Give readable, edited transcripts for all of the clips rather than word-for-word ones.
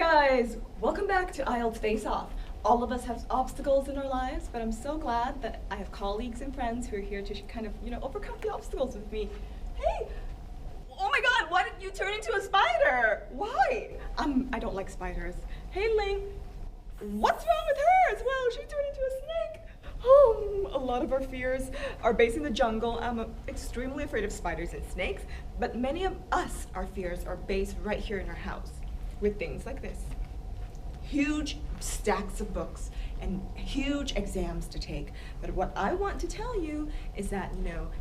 guys! Welcome back to IELTS Face-Off. All of us have obstacles in our lives, but I'm so glad that I have colleagues and friends who are here to kind of, overcome the obstacles with me. Hey! Oh my god, why did you turn into a spider? Why? I don't like spiders. Hey, Ling, what's wrong with her as well? She turned into a snake. A lot of our fears are based in the jungle. I'm extremely afraid of spiders and snakes, but many of us, our fears are based right here in our house with things like this. Huge stacks of books and huge exams to take. But what I want to tell you is that,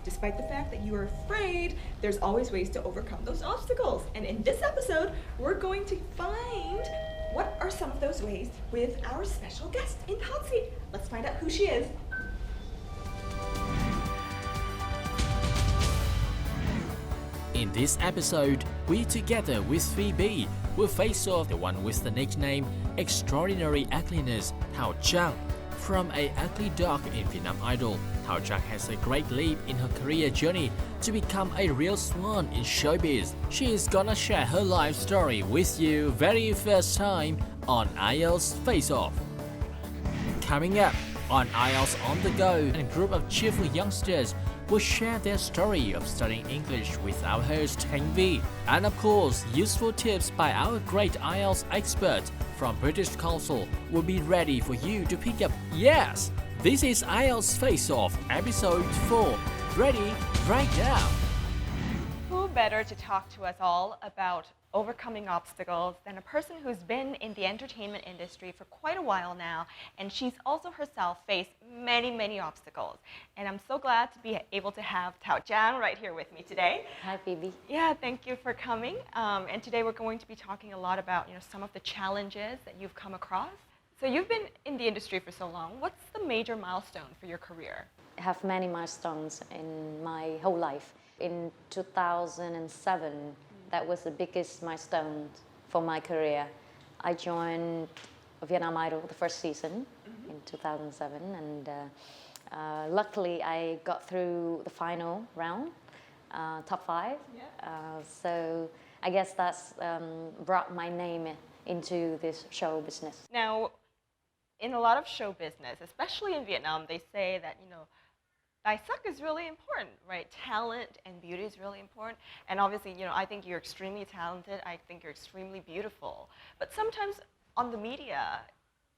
despite the fact that you are afraid, there's always ways to overcome those obstacles. And in this episode, we're going to find what are some of those ways with our special guest in the hot seat. Let's find out who she is. In this episode, we together with Phoebe will face off the one with the nickname Extraordinary Ugliness, Thảo Trang. From a ugly dog in Vietnam Idol, Thảo Trang has a great leap in her career journey to become a real swan in showbiz. She is gonna share her life story with you very first time on IELTS Face-Off. Coming up on IELTS On the Go, a group of cheerful youngsters will share their story of studying English with our host Thanh Vi, and of course, useful tips by our great IELTS expert from British Council will be ready for you to pick up. Yes, this is IELTS Face-Off episode 4. Ready right now. Who better to talk to us all about overcoming obstacles than a person who's been in the entertainment industry for quite a while now, and she's also herself faced many obstacles. And I'm so glad to be able to have Thảo Trang right here with me today. Hi, Phoebe. Yeah, thank you for coming. And today we're going to be talking a lot about some of the challenges that you've come across. So you've been in the industry for so long. What's the major milestone for your career? I have many milestones in my whole life. In 2007, that was the biggest milestone for my career. I joined Vietnam Idol the first season in 2007, and luckily I got through the final round, top 5. Yeah. So I guess that's brought my name into this show business. Now, in a lot of show business, especially in Vietnam, they say that, tài sắc is really important, right? Talent and beauty is really important. And obviously, I think you're extremely talented. I think you're extremely beautiful. But sometimes on the media,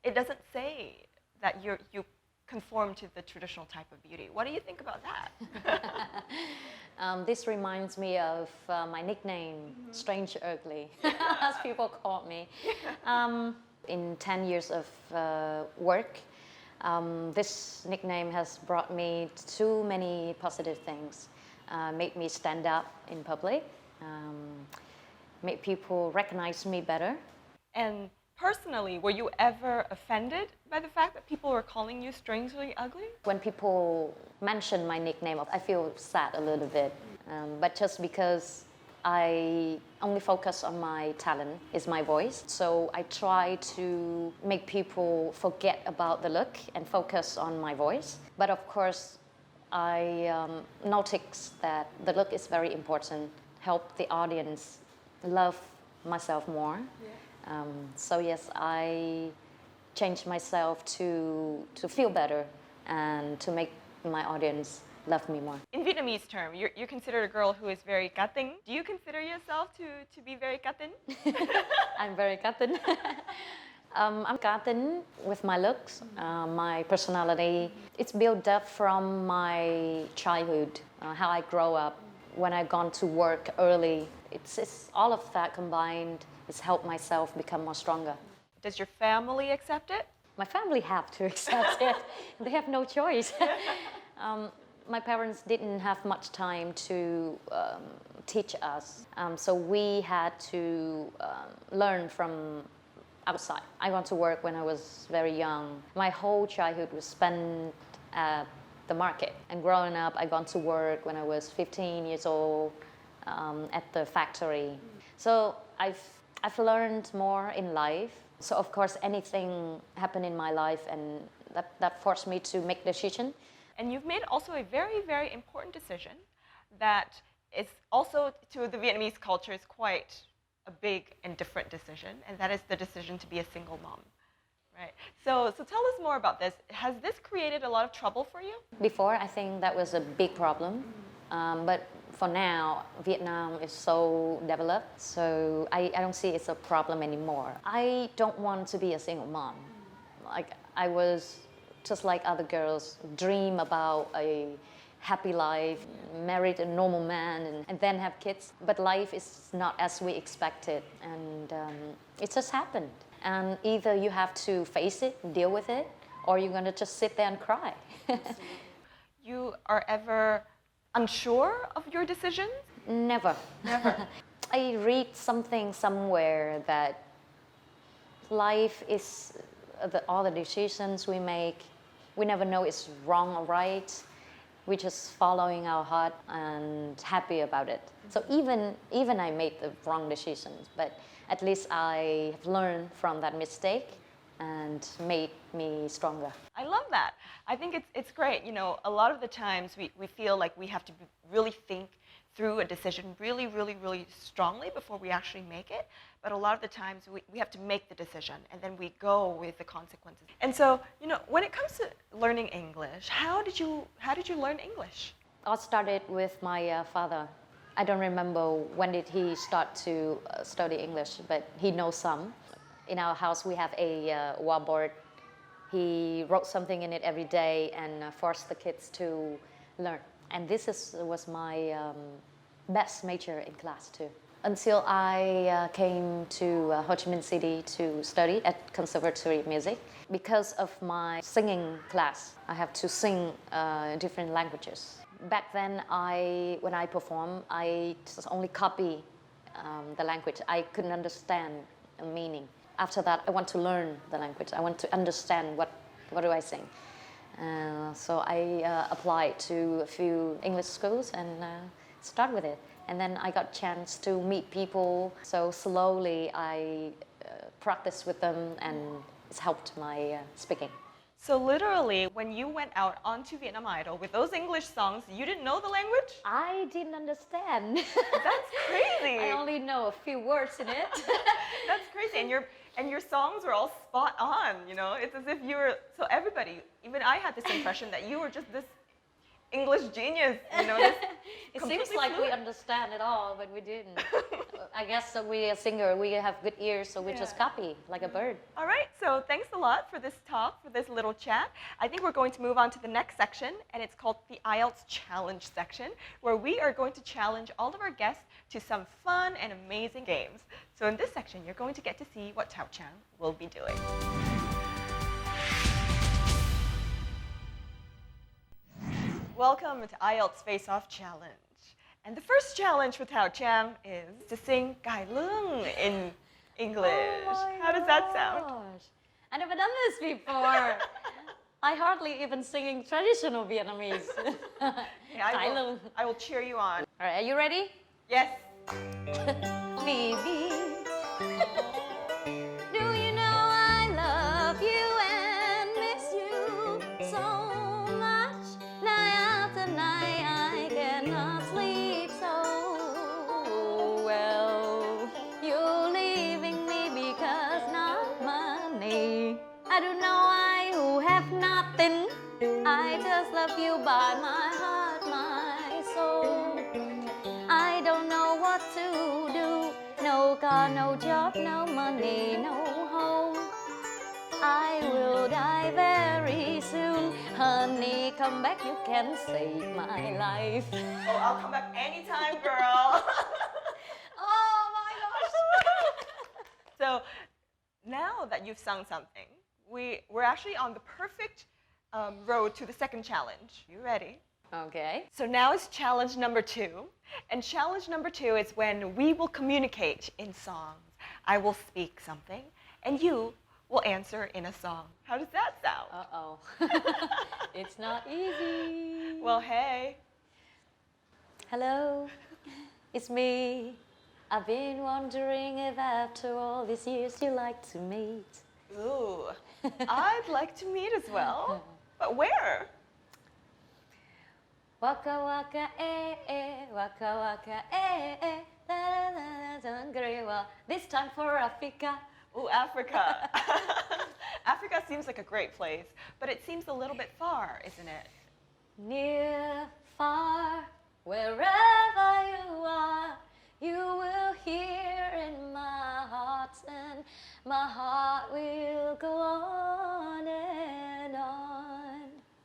it doesn't say that you conform to the traditional type of beauty. What do you think about that? This reminds me of my nickname, Strange Ugly, as people call me. In 10 years of work, this nickname has brought me too many positive things. Made me stand up in public, made people recognize me better. And personally, were you ever offended by the fact that people were calling you strangely ugly? When people mention my nickname, I feel sad a little bit. But just because I only focus on my talent, is my voice. So I try to make people forget about the look and focus on my voice. But of course, I notice that the look is very important. Help the audience love myself more. Yeah. So yes, I changed myself to feel better and to make my audience love me more. In Vietnamese term, you're considered a girl who is very cá tính. Do you consider yourself to be very cá tính? I'm very cá tính. I'm cá tính with my looks, my personality. It's built up from my childhood, how I grow up. When I gone to work early, it's all of that combined has helped myself become more stronger. Does your family accept it? My family have to accept it. They have no choice. My parents didn't have much time to teach us, so we had to learn from outside. I went to work when I was very young. My whole childhood was spent at the market. And growing up, I gone to work when I was 15 years old at the factory. So I've learned more in life. So of course, anything happened in my life, and that forced me to make decision. And you've made also a very important decision that is also, to the Vietnamese culture, is quite a big and different decision, and that is the decision to be a single mom. Right. So tell us more about this. Has this created a lot of trouble for you? Before, I think that was a big problem. But for now, Vietnam is so developed, so I don't see it's a problem anymore. I don't want to be a single mom. Like, I was just like other girls, dream about a happy life, married a normal man, and then have kids. But life is not as we expected, and it just happened. And either you have to face it, deal with it, or you're gonna just sit there and cry. You are ever unsure of your decisions? Never. Never. I read something somewhere that life is all the decisions we make, we never know it's wrong or right. We're just following our heart and happy about it. So even I made the wrong decisions, but at least I have learned from that mistake and made me stronger. I love that. I think it's great. You know, a lot of the times we feel like we have to really think through a decision really, really, really strongly before we actually make it. But a lot of the times we have to make the decision and then we go with the consequences. And so, you know, when it comes to learning English, how did you learn English? I started with my father. I don't remember when did he start to study English, but he knows some. In our house, we have a whiteboard. He wrote something in it every day and forced the kids to learn. And this was my best major in class too. Until I came to Ho Chi Minh City to study at Conservatory of Music. Because of my singing class, I have to sing different languages. Back then, when I perform, I just only copy the language. I couldn't understand the meaning. After that, I want to learn the language. I want to understand what do I sing. So I applied to a few English schools and start with it. And then I got a chance to meet people. So slowly I practiced with them and it's helped my speaking. So literally, when you went out onto Vietnam Idol with those English songs, you didn't know the language? I didn't understand. That's crazy. I only know a few words in it. That's crazy. And your songs were all spot on, you know? It's as if you were, so everybody, even I had this impression that you were just this English genius, you know? It seems like we understand it all, but we didn't. I guess we're a singer, we have good ears, so we just copy like a bird. All right, so thanks a lot for this talk, for this little chat. I think we're going to move on to the next section, and it's called the IELTS Challenge section, where we are going to challenge all of our guests to some fun and amazing games. So in this section, you're going to get to see what Thảo Trang will be doing. Welcome to IELTS Face-Off Challenge. And the first challenge for Thảo Trang is to sing cải lương in English. How does that sound? I never done this before. I hardly even singing traditional Vietnamese. I will cheer you on. All right, are you ready? Yes. Baby, do you know I love you and miss you so much? Night after night I cannot sleep so well. You're leaving me because not money. I don't know I who have nothing. I just love you by my heart, my soul. I don't know what to do. No car, no job, no money, no home. I will die very soon. Honey, come back, you can save my life. Oh, I'll come back anytime, girl. Oh my gosh. So now that you've sung something, we're actually on the perfect road to the second challenge. You ready? Okay. So now is challenge number 2. And challenge number 2 is when we will communicate in songs. I will speak something, and you will answer in a song. How does that sound? Uh-oh. It's not easy. Well, hey. Hello, it's me. I've been wondering if after all these years you like to meet. Ooh, I'd like to meet as well. But where? Waka waka eh eh, waka waka eh eh, Very well. This time for Africa. Ooh, Africa. Africa seems like a great place, but it seems a little bit far, isn't it? Near, far, wherever you are, you will hear in my heart, and my heart will go on and on.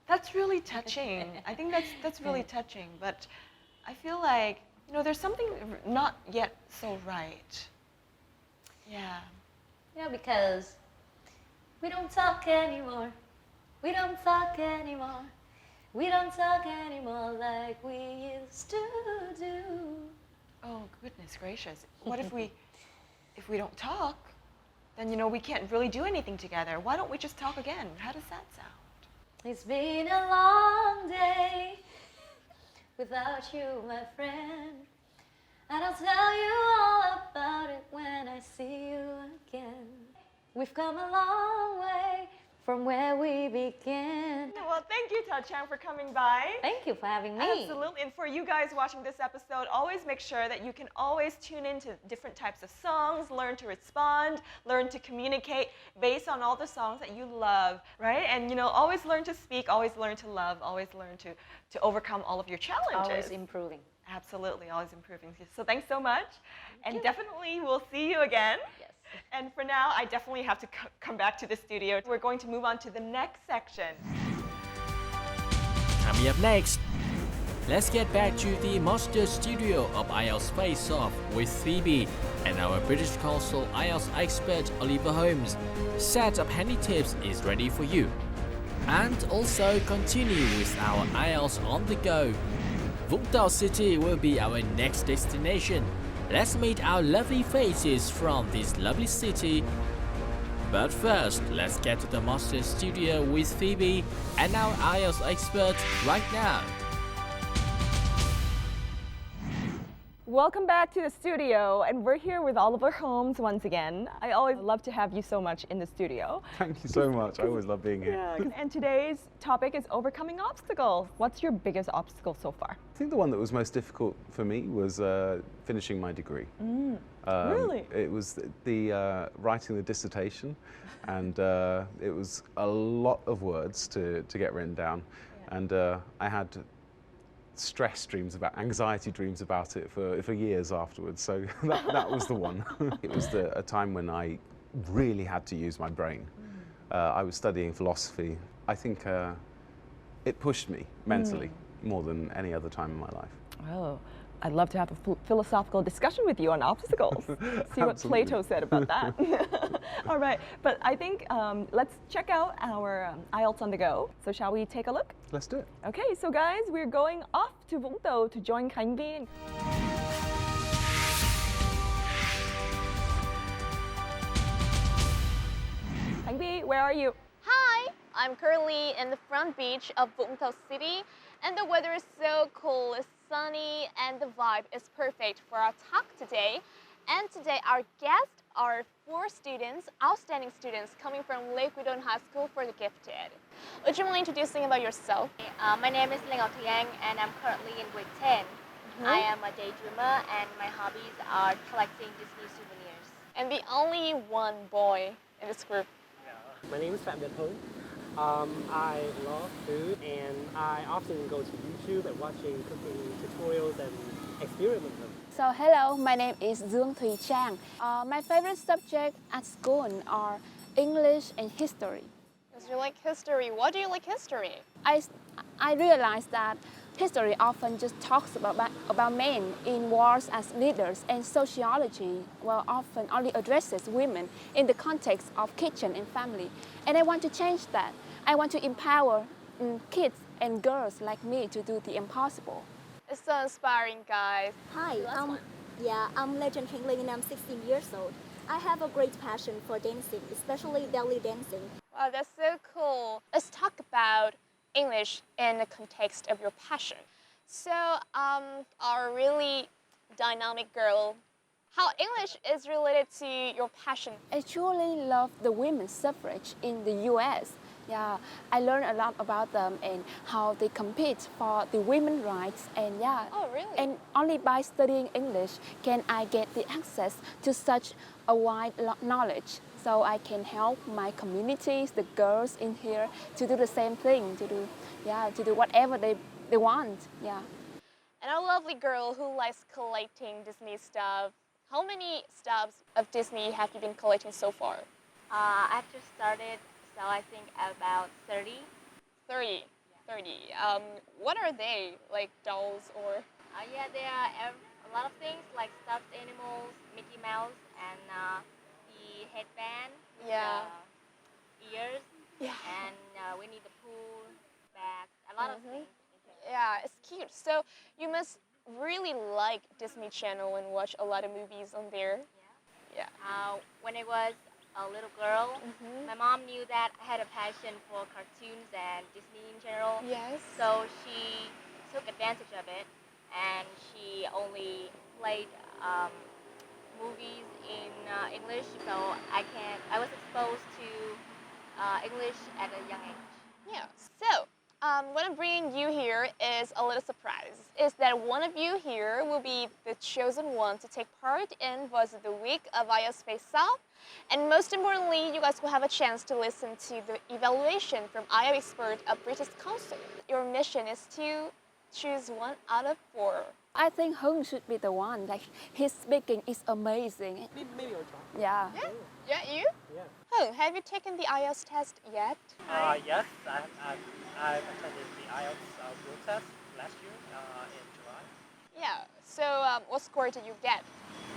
That's really touching. I think that's really touching, but I feel like, you know, there's something not yet so right. Yeah. You know, because we don't talk anymore. We don't talk anymore. We don't talk anymore like we used to do. Oh, goodness gracious. What if we don't talk? Then, you know, we can't really do anything together. Why don't we just talk again? How does that sound? It's been a long day without you, my friend. And I'll tell you all about it when I see you again. We've come a long way from where we began. Well, thank you, Thảo Trang, for coming by. Thank you for having me. Absolutely. And for you guys watching this episode, always make sure that you can always tune into different types of songs, learn to respond, learn to communicate based on all the songs that you love, right? And, you know, always learn to speak, always learn to love, always learn to overcome all of your challenges. Always improving. Absolutely, always improving. So thanks so much. And definitely we'll see you again. Yes. And for now, I definitely have to come back to the studio. We're going to move on to the next section. Coming up next, let's get back to the master studio of IELTS Face-Off with Phoebe and our British Council IELTS expert Oliver Holmes. Set of handy tips is ready for you. And also continue with our IELTS on the go. Vũng Tàu City will be our next destination. Let's meet our lovely faces from this lovely city. But first, let's get to the master studio with Phoebe and our IELTS expert right now. Welcome back to the studio, and we're here with Oliver Holmes once again. I always love to have you so much in the studio. Thank you so much. I always love being here. Yeah, and today's topic is overcoming obstacles. What's your biggest obstacle so far? I think the one that was most difficult for me was finishing my degree. Really? It was the writing the dissertation, and it was a lot of words to get written down, and I had stress dreams anxiety dreams about it for years afterwards. So that was the one. It was a time when I really had to use my brain. I was studying philosophy. I think it pushed me mentally more than any other time in my life. Oh, I'd love to have a philosophical discussion with you on obstacles. See what Plato said about that. All right, but I think let's check out our IELTS on the go. So shall we take a look? Let's do it. Okay, so guys, we're going off to Vũng Tàu to join Khánh Vy. Khánh Vy, where are you? Hi, I'm currently in the front beach of Vũng Tàu City, and the weather is so cool, it's sunny, and the vibe is perfect for our talk today. And today our guests are 4 students, outstanding students, coming from Lake Widon High School for the Gifted. Would you mind introducing about yourself? My name is Thảo Trang and I'm currently in grade 10. I am a daydreamer and my hobbies are collecting Disney souvenirs. And the only one boy in this group. My name is Phạm Việt Hùng. I love food and I often go to YouTube and watching cooking tutorials and experiment them. So hello, my name is Chương. My favorite subject at school are English and history. Because you like history. Why do you like history? I realized that history often just talks about men in wars as leaders, and sociology often only addresses women in the context of kitchen and family. And I want to change that. I want to empower kids and girls like me to do the impossible. It's so inspiring, guys. Hi, I'm Legend Kingling and I'm 16 years old. I have a great passion for dancing, especially belly dancing. Wow, that's so cool. Let's talk about English in the context of your passion. So, our really dynamic girl, how English is related to your passion? I truly love the women's suffrage in the US. Yeah, I learned a lot about them and how they compete for the women's rights. And yeah, Oh, really? and only by studying English can I get the access to such a wide knowledge. So I can help my communities, the girls in here, to do the same thing, to do whatever they want. Yeah. And a lovely girl who likes collecting Disney stuff. How many stuffs of Disney have you been collecting so far? I've just started, so I think about 30. 30. 30. What are they? Like dolls or? Yeah, there are a lot of things like stuffed animals, Mickey Mouse, and the headband, Yeah. the ears, Yeah. and Winnie the Pooh bag. A lot of things. Yeah, it's cute. So you must really like Disney Channel and watch a lot of movies on there. Yeah. When I was a little girl, my mom knew that I had a passion for cartoons and Disney in general. Yes. So she took advantage of it, and she only played movies in English. So I was exposed to English at a young age. Yeah. So what I'm bringing you here is a little surprise. Is that one of you here will be the chosen one to take part in Voice of the Week of IELTS Face-Off. And most importantly, you guys will have a chance to listen to the evaluation from IELTS expert of British Council. Your mission is to choose 1 out of 4. I think Hung should be the one. Like, his speaking is amazing. Maybe I'll try. Yeah. Yeah, you? Yeah. Hung, have you taken the IELTS test yet? Yes, I've attended the IELTS World Test last year in July. Yeah. So what score did you get?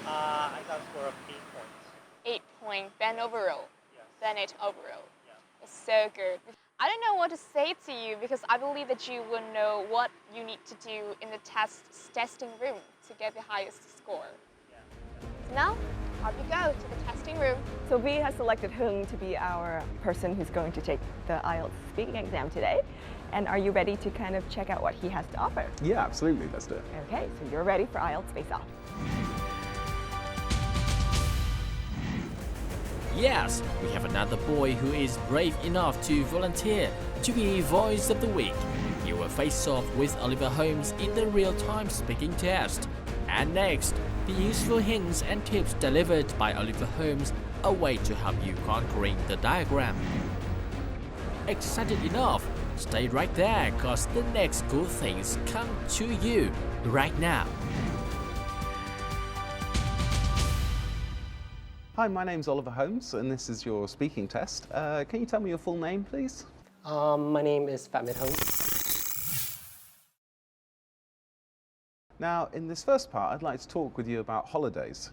I got a score of 8 points. 8 point, then overall. Yes. Then it overall. Yeah. It's so good. I don't know what to say to you because I believe that you will know what you need to do in the testing room to get the highest score. Yeah. So now, off you go to the testing room. So V has selected Hung to be our person who's going to take the IELTS speaking exam today. And are you ready to kind of check out what he has to offer? Yeah, absolutely. Let's do it. Okay, so you're ready for IELTS Face-Off. Yes, we have another boy who is brave enough to volunteer to be Voice of the Week. He will face off with Oliver Holmes in the real-time speaking test. And next, the useful hints and tips delivered by Oliver Holmes, a way to help you conquering the diagram. Excited enough? Stay right there, cause the next good things come to you right now. Hi, my name's Oliver Holmes, and this is your speaking test. Can you tell me your full name, please? My name is Phạm Việt Hưng. Now, in this first part, I'd like to talk with you about holidays.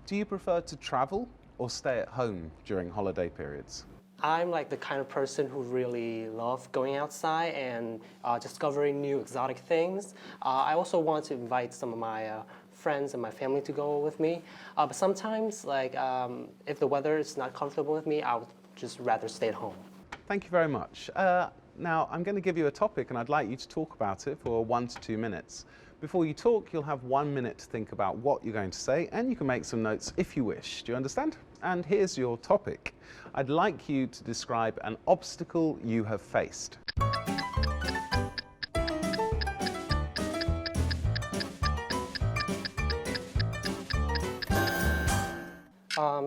Do you prefer to travel or stay at home during holiday periods? I'm like the kind of person who really love going outside and discovering new exotic things. I also want to invite some of my friends and my family to go with me. But sometimes, like, if the weather is not comfortable with me, I would just rather stay at home. Thank you very much. Now, I'm going to give you a topic and I'd like you to talk about it for 1 to 2 minutes. Before you talk, you'll have 1 minute to think about what you're going to say, and you can make some notes if you wish. Do you understand? And here's your topic. I'd like you to describe an obstacle you have faced.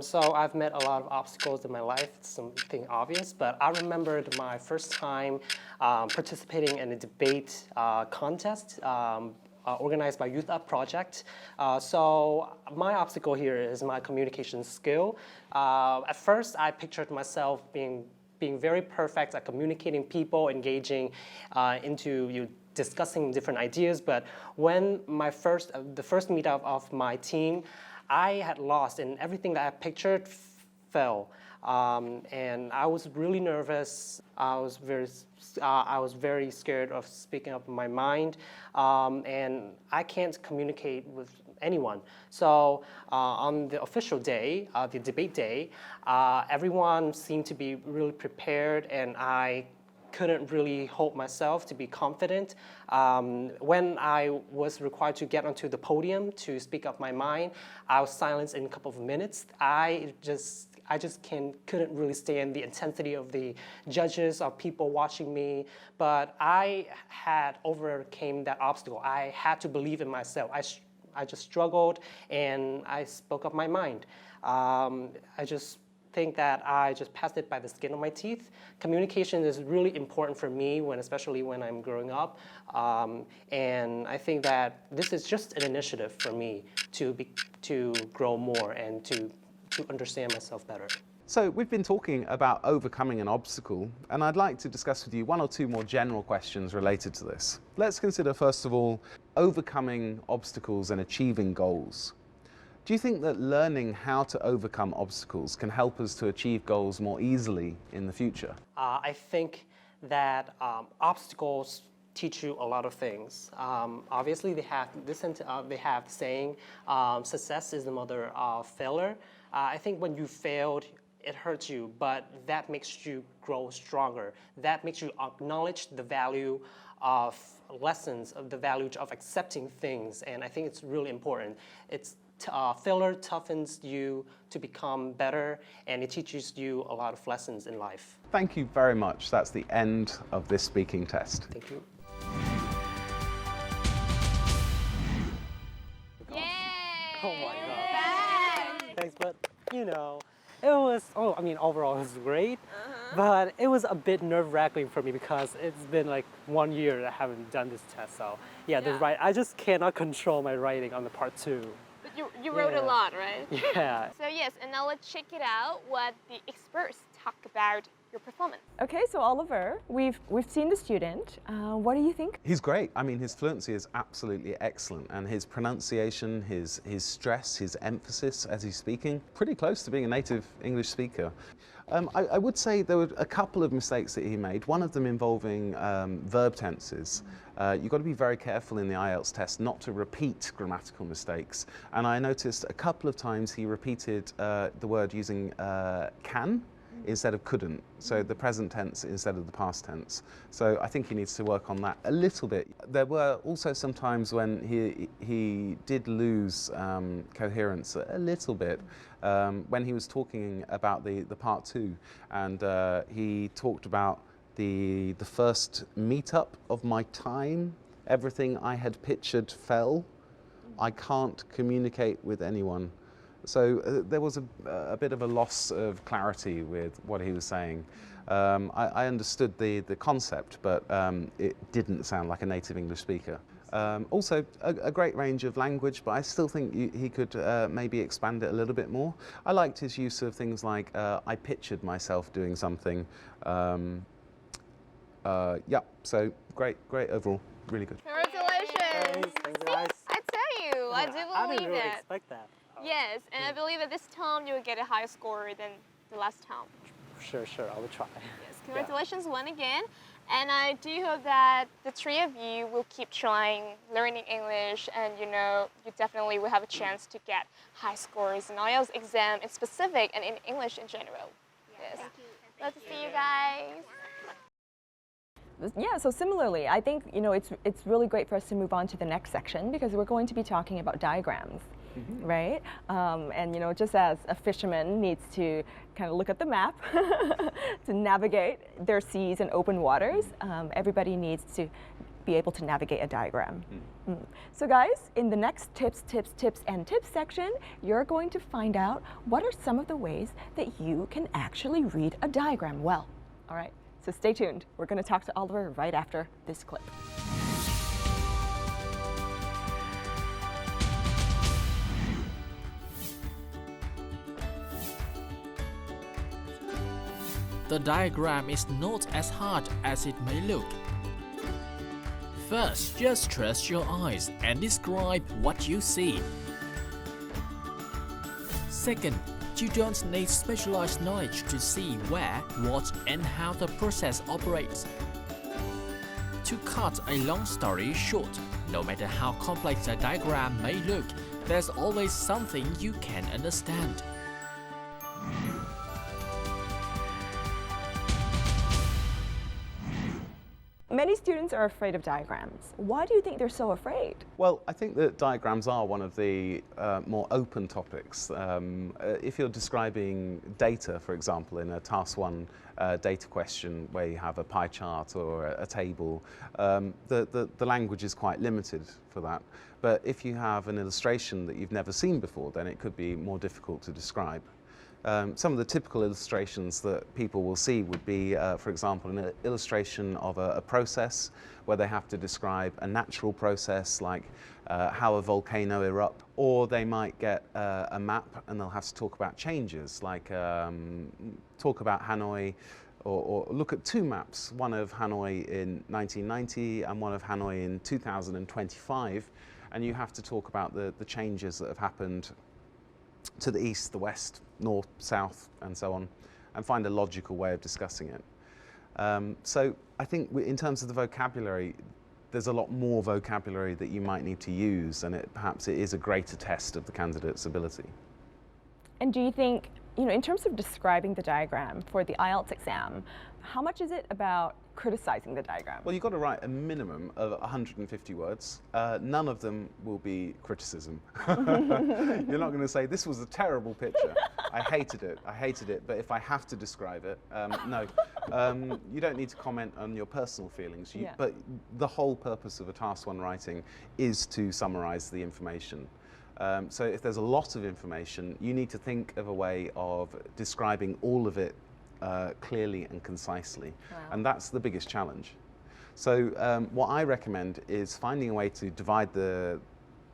So I've met a lot of obstacles in my life, it's something obvious, but I remembered my first time participating in a debate contest organized by Youth Up Project. So my obstacle here is my communication skill. At first, I pictured myself being very perfect at communicating people, engaging into discussing different ideas, but when the first meetup of my team, I had lost and everything that I pictured fell. And I was really nervous. I was very scared of speaking up my mind, and I can't communicate with anyone. So on the official day, the debate day, everyone seemed to be really prepared, and I couldn't really hold myself to be confident. When I was required to get onto the podium to speak up my mind, I was silenced in a couple of minutes. I I just couldn't really stand the intensity of the judges, of people watching me. But I had overcame that obstacle. I had to believe in myself. I just struggled and I spoke up my mind. I just think that I just passed it by the skin of my teeth. Communication is really important for me, especially when I'm growing up. And I think that this is just an initiative for me to grow more and to understand myself better. So we've been talking about overcoming an obstacle, and I'd like to discuss with you one or two more general questions related to this. Let's consider, first of all, overcoming obstacles and achieving goals. Do you think that learning how to overcome obstacles can help us to achieve goals more easily in the future? I think that obstacles teach you a lot of things. Obviously, they have the saying, success is the mother of failure. I think when you failed, it hurts you, but that makes you grow stronger. That makes you acknowledge the value of lessons, of the value of accepting things, and I think it's really important. Failure toughens you to become better, and it teaches you a lot of lessons in life. Thank you very much. That's the end of this speaking test. Thank you. Yay! Oh my You're God. back. Thanks, but it was, overall it was great, but it was a bit nerve-wracking for me because it's been like 1 year that I haven't done this test, so I just cannot control my writing on the part 2. But you wrote a lot, right? Yeah. So yes, and now let's check it out what the experts talk about your performance. Okay, so Oliver, we've seen the student. What do you think? He's great. I mean, his fluency is absolutely excellent, and his pronunciation, his stress, his emphasis as he's speaking, pretty close to being a native English speaker. I would say there were a couple of mistakes that he made, one of them involving verb tenses. You've got to be very careful in the IELTS test not to repeat grammatical mistakes. And I noticed a couple of times he repeated the word using can instead of couldn't, so the present tense instead of the past tense. So I think he needs to work on that a little bit. There were also some times when he did lose coherence a little bit when he was talking about the part 2, and he talked about the first meetup of my time. Everything I had pictured fell. I can't communicate with anyone. So there was a bit of a loss of clarity with what he was saying. I understood the concept, but it didn't sound like a native English speaker. Also, a great range of language, but I still think he could maybe expand it a little bit more. I liked his use of things like, I pictured myself doing something. So great overall, really good. Congratulations! Thanks, guys. I tell you, I do believe I didn't really that. expect that. Yes, and I believe that this time you will get a higher score than the last time. Sure, I will try. Yes, congratulations once again. And I do hope that the three of you will keep trying, learning English, and you definitely will have a chance to get high scores in IELTS exam in specific and in English in general. Yes. Love to see you guys. Yeah, so similarly, I think it's really great for us to move on to the next section because we're going to be talking about diagrams. Right? And just as a fisherman needs to kind of look at the map to navigate their seas and open waters, everybody needs to be able to navigate a diagram. So guys, in the next tips section, you're going to find out what are some of the ways that you can actually read a diagram well. All right, so stay tuned. We're going to talk to Oliver right after this clip. The diagram is not as hard as it may look. First, just trust your eyes and describe what you see. Second, you don't need specialized knowledge to see where, what, and how the process operates. To cut a long story short, no matter how complex a diagram may look, there's always something you can understand. many students are afraid of diagrams. Why do you think they're so afraid? Well, I think that diagrams are one of the more open topics. If you're describing data, for example, in a task 1 data question where you have a pie chart or a table, the language is quite limited for that. But if you have an illustration that you've never seen before, then it could be more difficult to describe. Some of the typical illustrations that people will see would be, for example, an illustration of a process where they have to describe a natural process like how a volcano erupts, or they might get a map and they'll have to talk about changes, like talk about Hanoi, or look at 2 maps, one of Hanoi in 1990 and one of Hanoi in 2025, and you have to talk about the changes that have happened to the east, the west, north, south, and so on, and find a logical way of discussing it. So I think in terms of the vocabulary, there's a lot more vocabulary that you might need to use, and perhaps it is a greater test of the candidate's ability. And do you think, in terms of describing the diagram for the IELTS exam, how much is it about criticizing the diagram? Well, you've got to write a minimum of 150 words. None of them will be criticism. You're not going to say, this was a terrible picture. I hated it, but if I have to describe it, no. You don't need to comment on your personal feelings, but the whole purpose of a task 1 writing is to summarize the information. So if there's a lot of information, you need to think of a way of describing all of it clearly and concisely. Wow. And that's the biggest challenge. So what I recommend is finding a way to divide the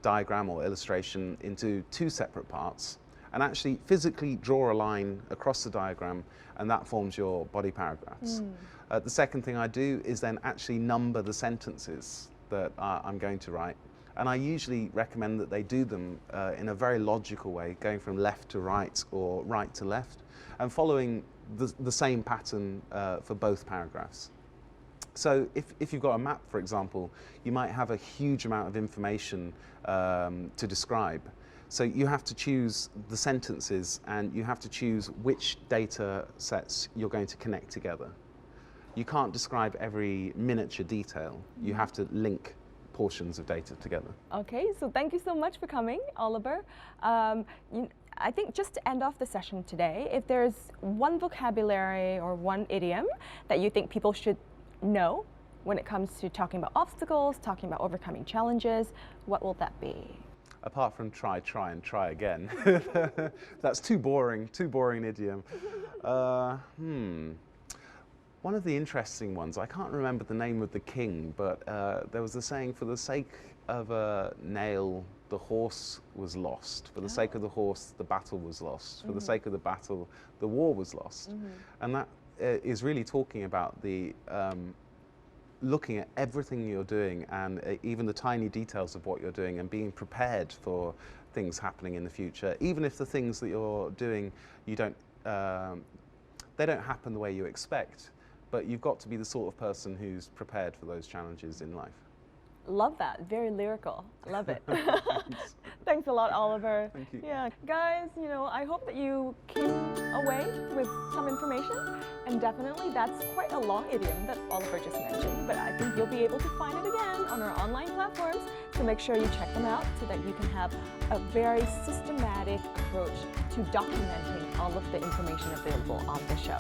diagram or illustration into 2 separate parts and actually physically draw a line across the diagram, and that forms your body paragraphs. The second thing I do is then actually number the sentences that I'm going to write. And I usually recommend that they do them in a very logical way, going from left to right or right to left, and following the same pattern for both paragraphs. So if you've got a map, for example, you might have a huge amount of information to describe. So you have to choose the sentences, and you have to choose which data sets you're going to connect together. You can't describe every miniature detail. You have to link portions of data together. Okay, so thank you so much for coming, Oliver. I think just to end off the session today, if there's one vocabulary or one idiom that you think people should know when it comes to talking about obstacles, talking about overcoming challenges, what will that be? Apart from try, and try again. That's too boring idiom. One of the interesting ones, I can't remember the name of the king, but there was a saying, for the sake of a nail, the horse was lost. For the sake of the horse, the battle was lost. For the sake of the battle, the war was lost. And that is really talking about the looking at everything you're doing, and even the tiny details of what you're doing, and being prepared for things happening in the future. Even if the things that you're doing, they don't happen the way you expect, but you've got to be the sort of person who's prepared for those challenges in life. Love that. Very lyrical. Love it. Thanks a lot, Oliver. Thank you. Yeah, guys, I hope that you came away with some information, and definitely that's quite a long idiom that Oliver just mentioned, but I think you'll be able to find it again on our online platforms, so make sure you check them out so that you can have a very systematic approach to documenting all of the information available on the show.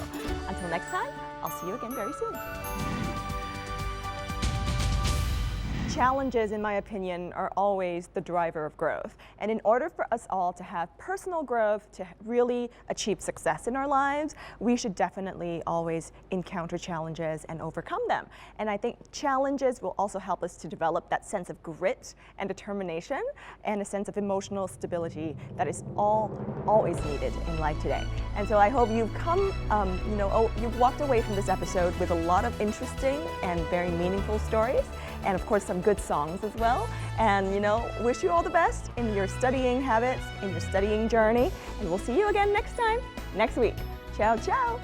Until next time, I'll see you again very soon. Challenges, in my opinion, are always the driver of growth. And in order for us all to have personal growth, to really achieve success in our lives, we should definitely always encounter challenges and overcome them. And I think challenges will also help us to develop that sense of grit and determination, and a sense of emotional stability that is always needed in life today. And so I hope you've come, you've walked away from this episode with a lot of interesting and very meaningful stories, and of course some good songs as well. And wish you all the best in your studying habits, in your studying journey, and we'll see you again next week. Ciao, ciao.